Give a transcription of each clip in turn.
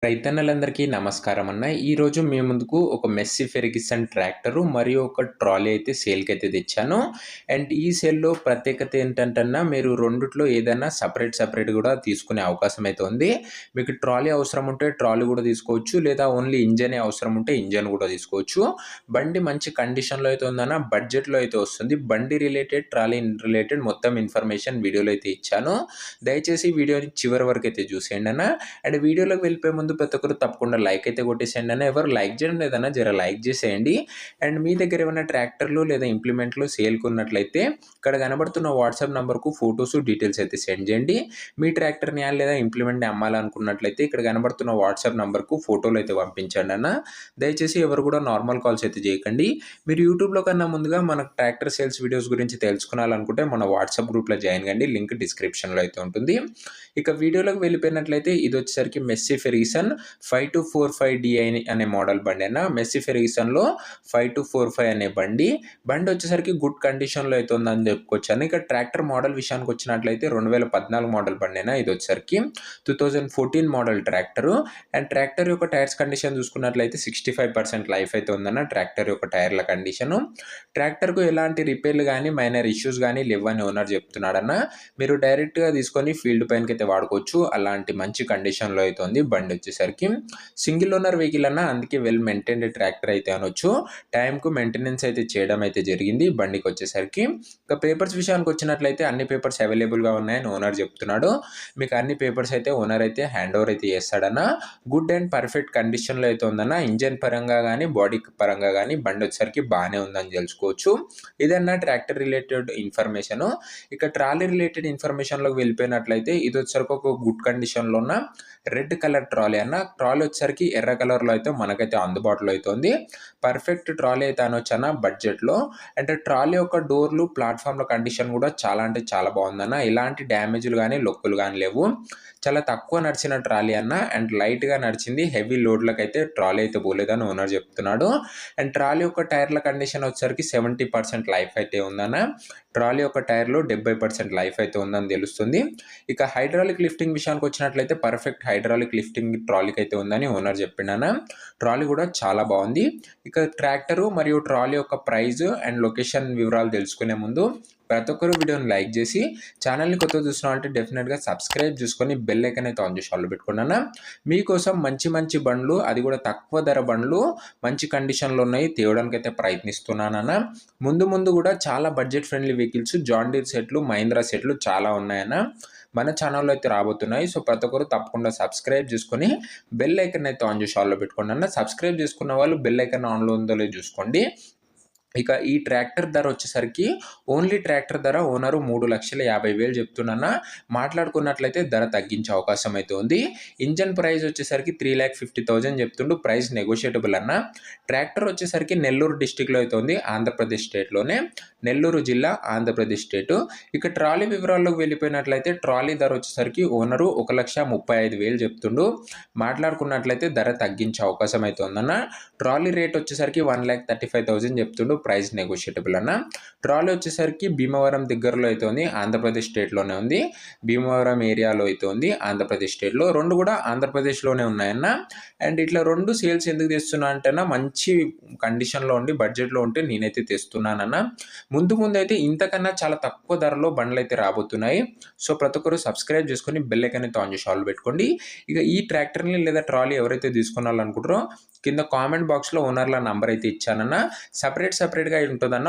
రైతన్నలందరికీ నమస్కారం అన్న. ఈరోజు మీ ముందుకు ఒక మెస్సీ ఫెర్గ్యూసన్ ట్రాక్టరు మరియు ఒక ట్రాలీ అయితే సేల్‌కైతే తెచ్చాను. అండ్ ఈ సేల్‌లో ప్రత్యేకత ఏంటంటే అన్న, మీరు రెండిట్లో ఏదైనా సెపరేట్ గూడా తీసుకునే అవకాశం అయితే ఉంది. మీకు ట్రాలీ అవసరం ఉంటే ట్రాలీ గూడా తీసుకోవచ్చు. లేదా ఓన్లీ ఇంజనే అవసరం ఉంటే ఇంజన్ గూడా తీసుకోవచ్చు. బండి మంచి కండిషన్‌లో అయితే ఉందన్న. బడ్జెట్‌లో అయితే వస్తుంది. బండి రిలేటెడ్, ట్రాలీ రిలేటెడ్ మొత్తం ఇన్ఫర్మేషన్ వీడియోలో అయితే ఇచ్చాను. దయచేసి వీడియోని చివరి వరకైతే చూసేయండి అన్న. అండ్ వీడియోలోకి వెళ్ళిపోయే ముందు ప్రతి ఒక్కరు తప్పకుండా లైక్ అయితే కొట్టేసేయండి అన్న. ఎవరు లైక్ చేయడం లేదన్నా జర లైక్ చేసేయండి. అండ్ మీ దగ్గర ఏమైనా ట్రాక్టర్లు లేదా ఇంప్లిమెంట్లు సేల్‌కి ఉన్నట్లయితే ఇక్కడ కనబడుతున్న వాట్సాప్ నంబర్‌కు ఫోటోస్, డీటెయిల్స్ అయితే సెండ్ చేయండి. మీ ట్రాక్టర్‌ని లేదా ఇంప్లిమెంట్‌ని అమ్మాలనుకున్నట్లయితే ఇక్కడ కనబడుతున్న వాట్సాప్ నంబర్‌కు ఫోటోలు అయితే పంపించండి అన్న. దయచేసి ఎవరు కూడా నార్మల్ కాల్స్ అయితే చేయకండి. మీరు యూట్యూబ్‌లో కన్నా ముందుగా మన ట్రాక్టర్ సేల్స్ వీడియోస్ గురించి తెలుసుకోవాలనుకుంటే మన వాట్సాప్ గ్రూప్‌లో జాయిన్ కండి. లింక్ డిస్క్రిప్షన్‌లో అయితే ఉంటుంది. ఇక వీడియోలోకి వెళ్ళిపోయినట్లయితే ఇదొచ్చేసరికి మెస్సీ ఫెర్గ్యూసన్ 5245 అనే మోడల్ బండి అన్న. మెస్సీ ఫెర్గ్యూసన్‌లో 5245 అనే బండి. బండి వచ్చేసరికి గుడ్ కండిషన్‌లో అయితే ఉందని చెప్పుకోవచ్చన్న. ఇక ట్రాక్టర్ మోడల్ విషయానికి వచ్చినట్లయితే 2014 మోడల్ బండేనా ఇదొచ్చేసరికి. 2014 మోడల్ ట్రాక్టరు. అండ్ ట్రాక్టర్ యొక్క టైర్స్ కండిషన్ చూసుకున్నట్లయితే 65% లైఫ్ అయితే ఉందన్న ట్రాక్టర్ యొక్క టైర్ల కండిషను. ట్రాక్టర్‌కు ఎలాంటి రిపేర్లు గానీ, మైనర్ ఇష్యూస్ గానీ లెవ్వని ఓనర్ చెప్తున్నాడన్న. మీరు డైరెక్ట్‌గా తీసుకొని ఫీల్డ్ పైనకైతే వాడుకోవచ్చు. అలాంటి మంచి కండిషన్‌లో అయితే ఉంది బండి వచ్చేసరికి. సింగిల్ ఓనర్ వెహికల్ అన్న, అందుకే వెల్ మెయింటైన్డ్ ట్రాక్టర్ అయితే అనొచ్చు. టైంకు మెయింటెనెన్స్ అయితే చేయడం అయితే జరిగింది బండికి వచ్చేసరికి. ఇక పేపర్స్ విషయానికి వచ్చినట్లయితే అన్ని పేపర్స్ అవైలబుల్‌గా ఉన్నాయని ఓనర్ చెప్తున్నాడు. మీకు అన్ని పేపర్స్ అయితే ఓనర్ అయితే హ్యాండ్ ఓవర్ అయితే చేస్తాడన్న. గుడ్ అండ్ పర్ఫెక్ట్ కండిషన్‌లో అయితే ఉందన్న. ఇంజిన్ పరంగా గానీ, బాడీ పరంగా గానీ బండి వచ్చేసరికి బానే ఉందని తెలుసుకోవచ్చు. ఇదన్న ట్రాక్టర్ రిలేటెడ్ ఇన్ఫర్మేషను. ఇక ట్రాలీ రిలేటెడ్ ఇన్ఫర్మేషన్‌లోకి వెళ్ళిపోయినట్లయితే ఇదొచ్చేసరికి ఒక గుడ్ కండిషన్‌లో ఉన్న రెడ్ కలర్ ట్రాలీ అన్న. ట్రాలీ వచ్చేసరికి ఎర్ర కలర్‌లో అయితే మనకైతే అందుబాటులో అయితే ఉంది. పర్ఫెక్ట్ ట్రాలీ అయితే అనొచ్చన్న బడ్జెట్‌లో. అంటే ట్రాలీ యొక్క డోర్లు, ప్లాట్‌ఫామ్‌ల కండిషన్ కూడా చాలా అంటే చాలా బాగుందన్న. ఎలాంటి డ్యామేజ్‌లు గానీ, లొక్కులు గానీ లేవు. చాలా తక్కువ నడిచిన ట్రాలీ అన్న. అండ్ లైట్‌గా నడిచింది. హెవీ లోడ్‌లకైతే ట్రాలీ అయితే పోలేదని ఓనర్ చెప్తున్నాడు. అండ్ ట్రాలీ యొక్క టైర్ల కండిషన్ వచ్చేసరికి 70% లైఫ్ అయితే ఉందన్న. ట్రాలీ యొక్క టైర్‌లో 70% లైఫ్ అయితే ఉందని తెలుస్తుంది. ఇక హైడ్రాలిక్ లిఫ్టింగ్ విషయానికి వచ్చినట్లయితే పర్ఫెక్ట్ హైడ్రాలిక్ లిఫ్టింగ్ ట్రాలీకి అయితే ఉందని ఓనర్ చెప్పిండన్న. ట్రాలీ కూడా చాలా బాగుంది. ఇక ట్రాక్టరు మరియు ట్రాలీ యొక్క ప్రైస్ అండ్ లొకేషన్ వివరాలు తెలుసుకునే ముందు ప్రతి ఒక్కరు వీడియోని లైక్ చేసి, ఛానల్‌ని కొత్తగా చూస్తున్నారంటే డెఫినిట్‌గా సబ్స్క్రైబ్ చేసుకొని బెల్ ఐకాన్ అయితే ఆన్ చేసి ఆల్‌లో పెట్టుకోండి అన్న. మీకోసం మంచి బండ్లు, అది కూడా తక్కువ ధర బండ్లు మంచి కండిషన్‌లో ఉన్నాయి తేవడానికైతే ప్రయత్నిస్తున్నానన్న. ముందు కూడా చాలా budget friendly vehicles John Deere సెట్లు, మహీంద్రా సెట్లు చాలా ఉన్నాయన్న. మన ఛానల్‌లో అయితే రాబోతున్నాయి. సో ప్రతి ఒక్కరు తప్పకుండా సబ్స్క్రైబ్ చేసుకొని బెల్ ఐకాన్ అయితే ఆన్ చేసి ఆల్‌లో పెట్టుకోండి అన్న. సబ్స్క్రైబ్ చేసుకున్న వాళ్ళు బెల్ ఐకాన్ ఆన్‌లో ఉందో లేదో చూసుకోండి. ఇక ఈ ట్రాక్టర్ ధర వచ్చేసరికి ఓన్లీ ట్రాక్టర్ ధర ఓనరు 3,50,000 చెప్తున్నా. మాట్లాడుకున్నట్లయితే ధర తగ్గించే అవకాశం అయితే ఉంది. ఇంజన్ ప్రైస్ వచ్చేసరికి 3,50,000 చెప్తుండు. ప్రైస్ నెగోషియేటబుల్ అన్న. ట్రాక్టర్ వచ్చేసరికి నెల్లూరు డిస్ట్రిక్ట్‌లో అయితే ఉంది. ఆంధ్రప్రదేశ్ స్టేట్‌లోనే. నెల్లూరు జిల్లా, ఆంధ్రప్రదేశ్ స్టేటు. ఇక ట్రాలీ వివరాల్లోకి వెళ్ళిపోయినట్లయితే ట్రాలీ ధర వచ్చేసరికి ఓనరు 1,35,000 చెప్తుండు. మాట్లాడుకున్నట్లయితే ధర తగ్గించే అవకాశం అయితే ఉందన్న. ట్రాలీ రేట్ వచ్చేసరికి 1,35,000 చెప్తుండు. ప్రైస్ నెగోషియేటబుల్ అన్న. ట్రాలీ వచ్చేసరికి భీమవరం దగ్గరలో అయితే ఉంది. ఆంధ్రప్రదేశ్ స్టేట్‌లోనే ఉంది. భీమవరం ఏరియాలో అయితే ఉంది. ఆంధ్రప్రదేశ్ స్టేట్‌లో. 2 కూడా ఆంధ్రప్రదేశ్‌లోనే ఉన్నాయన్న. అండ్ ఇట్లా 2 సేల్స్ ఎందుకు తెస్తున్నా అంటేనా, మంచి కండిషన్‌లో ఉండి బడ్జెట్‌లో ఉంటే నేనైతే తెస్తున్నానన్న. ముందైతే ఇంతకన్నా చాలా తక్కువ ధరలో బండ్లయితే రాబోతున్నాయి. సో ప్రతి ఒక్కరు సబ్స్క్రైబ్ చేసుకొని బెల్ ఐకాన్ అయితే ఆన్ చేసి ఆల్ పెట్టుకోండి. ఇక ఈ ట్రాక్టర్‌ని లేదా ట్రాలీ ఎవరైతే తీసుకోవాలనుకుంటారో కింద కామెంట్ బాక్స్‌లో ఓనర్ల నంబర్ అయితే ఇచ్చానన్న. సెపరేట్‌గా ఉంటదన్న.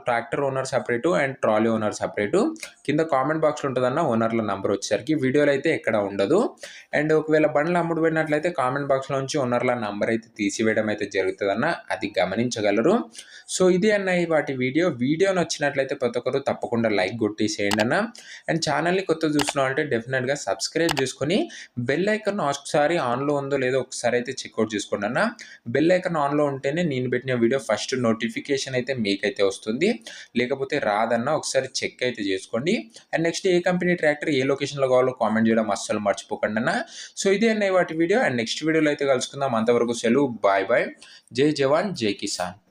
Tractor owner separate and trolley owner separate. కింద కామెంట్ బాక్స్‌లో ఉంటదన్న ఓనర్ల నంబర్ వచ్చేసరికి. వీడియోలో అయితే ఎక్కడ ఉండదు. అండ్ ఒకవేళ బండ్లు అమ్ముడు పోయినట్లయితే కామెంట్ బాక్స్‌లో నుంచి ఓనర్ల నంబర్ అయితే తీసివేయడం అయితే జరుగుతదన్న. అది గమనించగలరు. సో ఇది అన్న వాటి వీడియో నచ్చినట్లయితే ప్రతి ఒక్కరు తప్పకుండా లైక్ కొట్టేసేయండి అన్న. అండ్ ఛానల్‌ని కొత్తగా చూస్తున్నారంటే డెఫినిట్‌గా సబ్స్క్రైబ్ చేసుకొని బెల్ ఐకాన్ ఒకసారి ఆన్‌లో ఉందో లేదో ఒకసారి అయితే చెక్అవుట్ చేసుకోండి అన్న. బెల్ ఐకాన్ ఆన్‌లో ఉంటేనే నేను పెట్టిన వీడియో ఫస్ట్ నోటిఫికేషన్ అయితే మీకైతే వస్తుంది. లేకపోతే రాదన్న. ఒకసారి చెక్ అయితే చేసుకోండి. అండ్ నెక్స్ట్ ఏ కంపెనీ ట్రాక్టర్ ఏ లొకేషన్‌లో కావాలో కామెంట్ చేయడం అస్సలు మర్చిపోకండి అన్న. సో ఇదే అన్న వాటి వీడియో. అండ్ నెక్స్ట్ వీడియోలో అయితే కలుసుకుందాం. అంతవరకు సెలవు. బాయ్. జై జవాన్, జై కిసాన్.